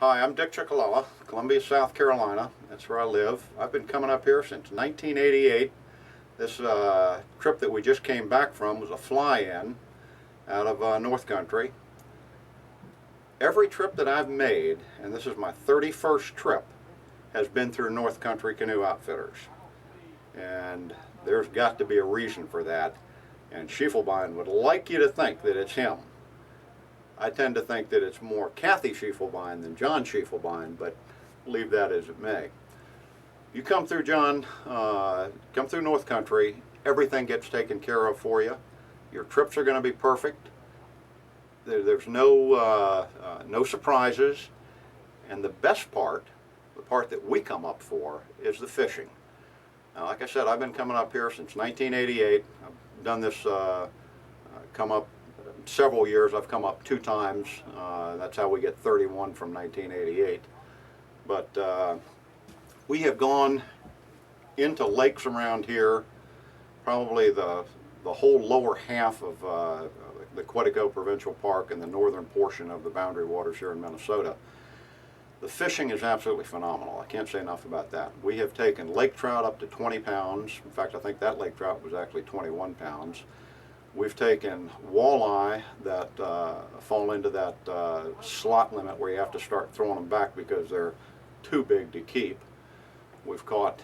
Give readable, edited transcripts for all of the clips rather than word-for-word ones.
Hi, I'm Dick Ciccoella, Columbia, South Carolina. That's where I live. I've been coming up here since 1988. This trip that we just came back from was a fly-in out of North Country. Every trip that I've made, and this is my 31st trip, has been through North Country Canoe Outfitters. And there's got to be a reason for that. And Schiefelbein would like you to think that it's him. I tend to think that it's more Kathy Schiefelbein than John Schiefelbein, but leave that as it may. You come through come through North Country, everything gets taken care of for you. Your trips are going to be perfect. There's no surprises, and the best part, the part that we come up for, is the fishing. Now, like I said, I've been coming up here since 1988. I've done this, come up several years. I've come up 2 times. That's how we get 31 from 1988. But we have gone into lakes around here, probably the whole lower half of the Quetico Provincial Park and the northern portion of the boundary waters here in Minnesota. The fishing is absolutely phenomenal. I can't say enough about that. We have taken lake trout up to 20 pounds. In fact, I think that lake trout was actually 21 pounds. We've taken walleye that fall into that slot limit where you have to start throwing them back because they're too big to keep. We've caught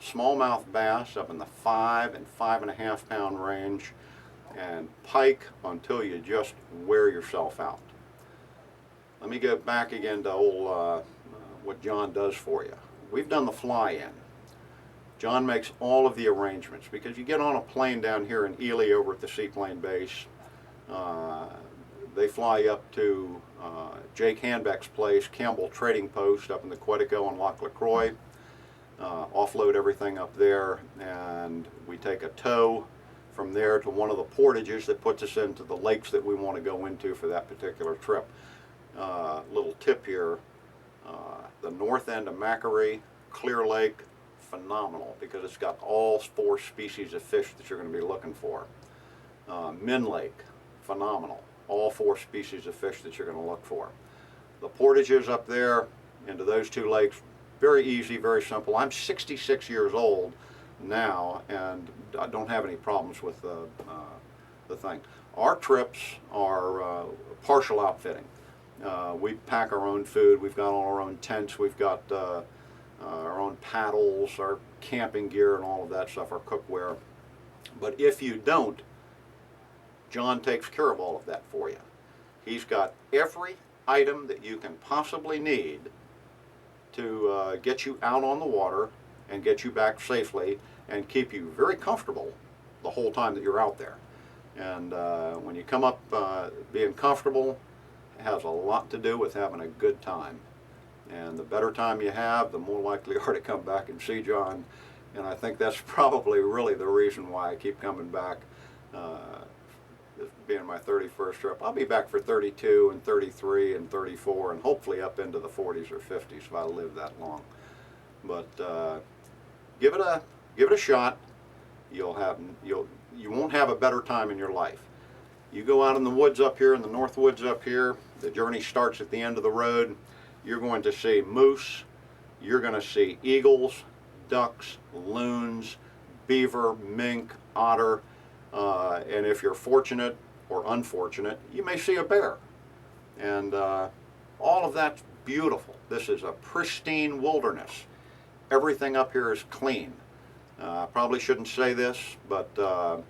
smallmouth bass up in the 5 and 5.5 pound range, and pike until you just wear yourself out. Let me go back again to old what John does for you. We've done the fly-in. John makes all of the arrangements because you get on a plane down here in Ely over at the seaplane base. They fly you up to Jake Hanbeck's place, Campbell Trading Post up in the Quetico and Loch LaCroix. Offload everything up there, and we take a tow from there to one of the portages that puts us into the lakes that we want to go into for that particular trip. Little tip here, the north end of Macquarie, Clear Lake, phenomenal because it's got all 4 species of fish that you're going to be looking for. Min Lake, phenomenal, all 4 species of fish that you're going to look for. The portages up there into those 2 lakes, very easy, very simple. I'm 66 years old now, and I don't have any problems with the thing. Our trips are partial outfitting. We pack our own food. We've got all our own tents. We've got our own paddles, our camping gear, and all of that stuff, our cookware. But if you don't, John takes care of all of that for you. He's got every item that you can possibly need to get you out on the water and get you back safely and keep you very comfortable the whole time that you're out there. And when you come up, being comfortable has a lot to do with having a good time. And the better time you have, the more likely you are to come back and see John. And I think that's probably really the reason why I keep coming back. This being my 31st trip, I'll be back for 32 and 33 and 34 and hopefully up into the 40s or 50s if I live that long. But give it a shot. You won't have a better time in your life. You go out in the woods up here, in the north woods up here, the journey starts at the end of the road. You're going to see moose, you're going to see eagles, ducks, loons, beaver, mink, otter, and if you're fortunate or unfortunate, you may see a bear. And all of that's beautiful. This is a pristine wilderness. Everything up here is clean. I probably shouldn't say this, but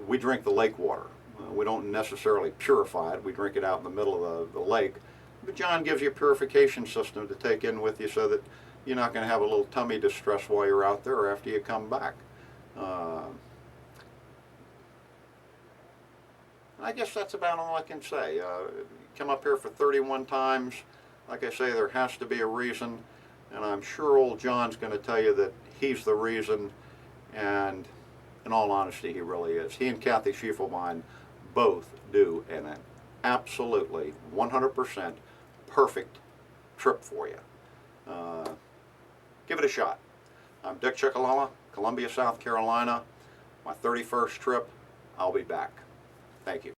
we drink the lake water. We don't necessarily purify it. We drink it out in the middle of the lake. But John gives you a purification system to take in with you so that you're not going to have a little tummy distress while you're out there or after you come back. I guess that's about all I can say. Come up here for 31 times. Like I say, there has to be a reason, and I'm sure old John's going to tell you that he's the reason, and in all honesty, he really is. He and Kathy Schiefelbein both do an absolutely 100% perfect trip for you. Give it a shot. I'm Dick Ciccoella, Columbia, South Carolina. My 31st trip. I'll be back. Thank you.